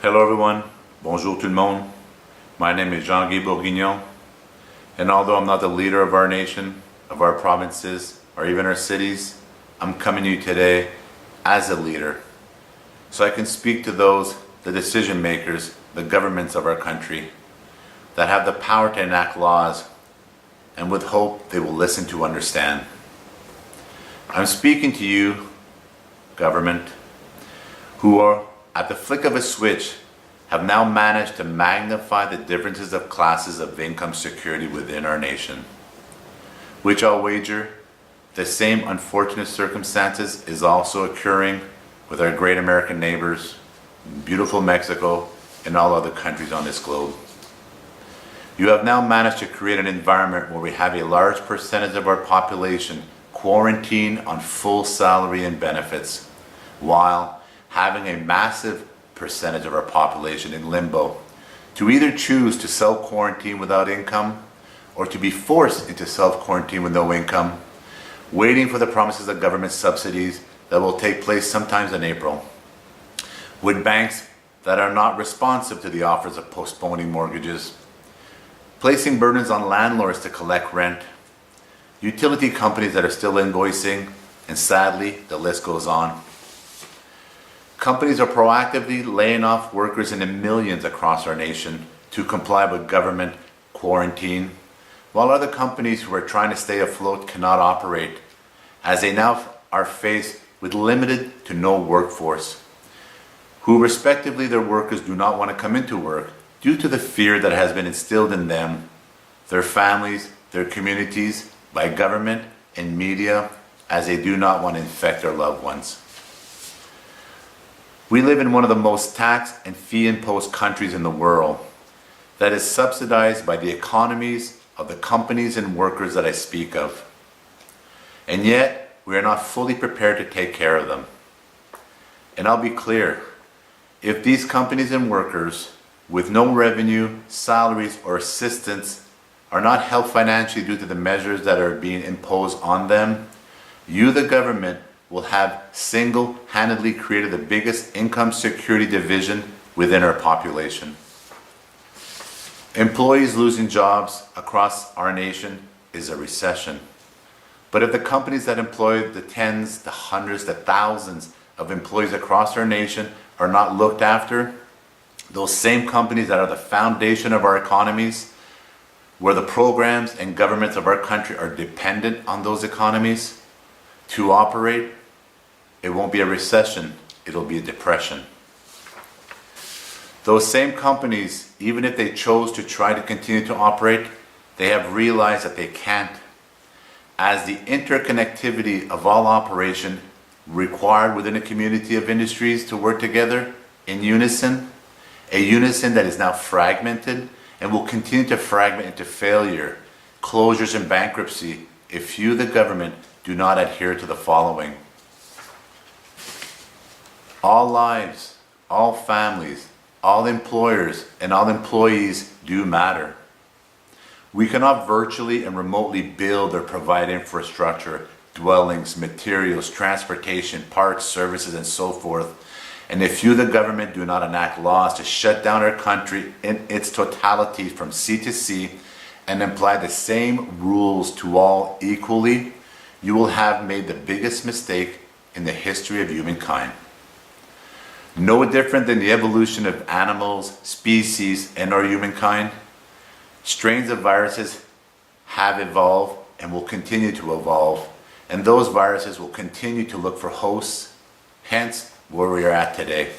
Hello everyone, bonjour tout le monde. My name is Jean-Guy Bourguignon, and although I'm not the leader of our nation, of our provinces, or even our cities, I'm coming to you today as a leader, so I can speak to those, the decision makers, the governments of our country, that have the power to enact laws, and with hope they will listen to understand. I'm speaking to you, government, who are at the flick of a switch have now managed to magnify the differences of classes of income security within our nation, which I'll wager the same unfortunate circumstances is also occurring with our great American neighbors, beautiful Mexico, and all other countries on this globe. You have now managed to create an environment where we have a large percentage of our population quarantined on full salary and benefits, while having a massive percentage of our population in limbo to either choose to self-quarantine without income or to be forced into self-quarantine with no income, waiting for the promises of government subsidies that will take place sometimes in April, with banks that are not responsive to the offers of postponing mortgages, placing burdens on landlords to collect rent, utility companies that are still invoicing, and sadly, the list goes on. Companies are proactively laying off workers in the millions across our nation to comply with government quarantine, while other companies who are trying to stay afloat cannot operate, as they now are faced with limited to no workforce, who respectively their workers do not want to come into work due to the fear that has been instilled in them, their families, their communities, by government and media, as they do not want to infect their loved ones. We live in one of the most tax and fee-imposed countries in the world that is subsidized by the economies of the companies and workers that I speak of. And yet, we are not fully prepared to take care of them. And I'll be clear, if these companies and workers with no revenue, salaries, or assistance are not helped financially due to the measures that are being imposed on them, you, the government, will have single-handedly created the biggest income security division within our population. Employees losing jobs across our nation is a recession. But if the companies that employ the tens, the hundreds, the thousands of employees across our nation are not looked after, those same companies that are the foundation of our economies, where the programs and governments of our country are dependent on those economies to operate, it won't be a recession, it'll be a depression. Those same companies, even if they chose to try to continue to operate, they have realized that they can't, as the interconnectivity of all operation required within a community of industries to work together in unison, a unison that is now fragmented and will continue to fragment into failure, closures, and bankruptcy if you, the government, do not adhere to the following. All lives, all families, all employers, and all employees do matter. We cannot virtually and remotely build or provide infrastructure, dwellings, materials, transportation, parks, services, and so forth. And if you, the government, do not enact laws to shut down our country in its totality from sea to sea and apply the same rules to all equally, you will have made the biggest mistake in the history of humankind. No different than the evolution of animals, species, and our humankind, strains of viruses have evolved and will continue to evolve, and those viruses will continue to look for hosts, hence where we are at today.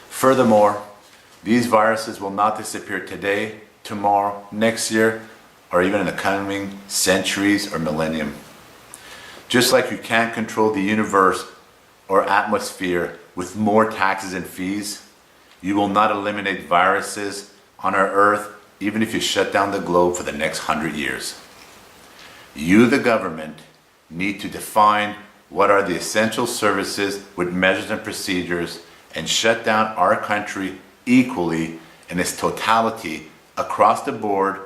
Furthermore, these viruses will not disappear today, tomorrow, next year, or even in the coming centuries or millennium. Just like you can't control the universe or atmosphere with more taxes and fees, you will not eliminate viruses on our earth even if you shut down the globe for the next 100 years. You, the government, need to define what are the essential services with measures and procedures and shut down our country equally in its totality across the board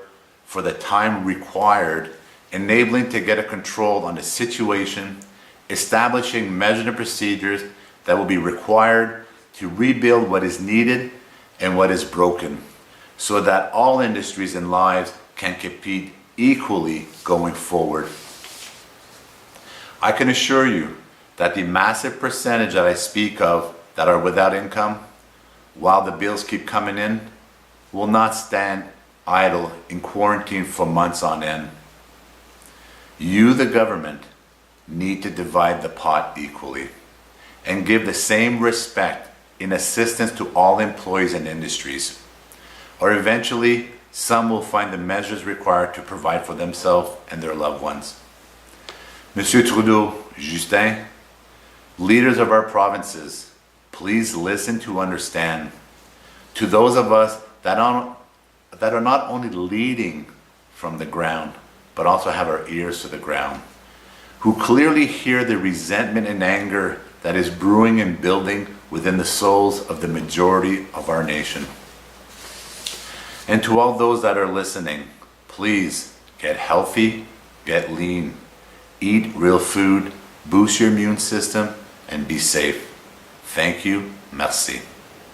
for the time required, enabling to get a control on the situation, establishing measures and procedures that will be required to rebuild what is needed and what is broken, so that all industries and lives can compete equally going forward. I can assure you that the massive percentage that I speak of that are without income, while the bills keep coming in, will not stand idle in quarantine for months on end. You, the government, need to divide the pot equally and give the same respect in assistance to all employees and industries, or eventually some will find the measures required to provide for themselves and their loved ones. Monsieur Trudeau, Justin, leaders of our provinces, please listen to understand. To those of us that are not only leading from the ground, but also have our ears to the ground, who clearly hear the resentment and anger that is brewing and building within the souls of the majority of our nation. And to all those that are listening, please get healthy, get lean, eat real food, boost your immune system, and be safe. Thank you. Merci.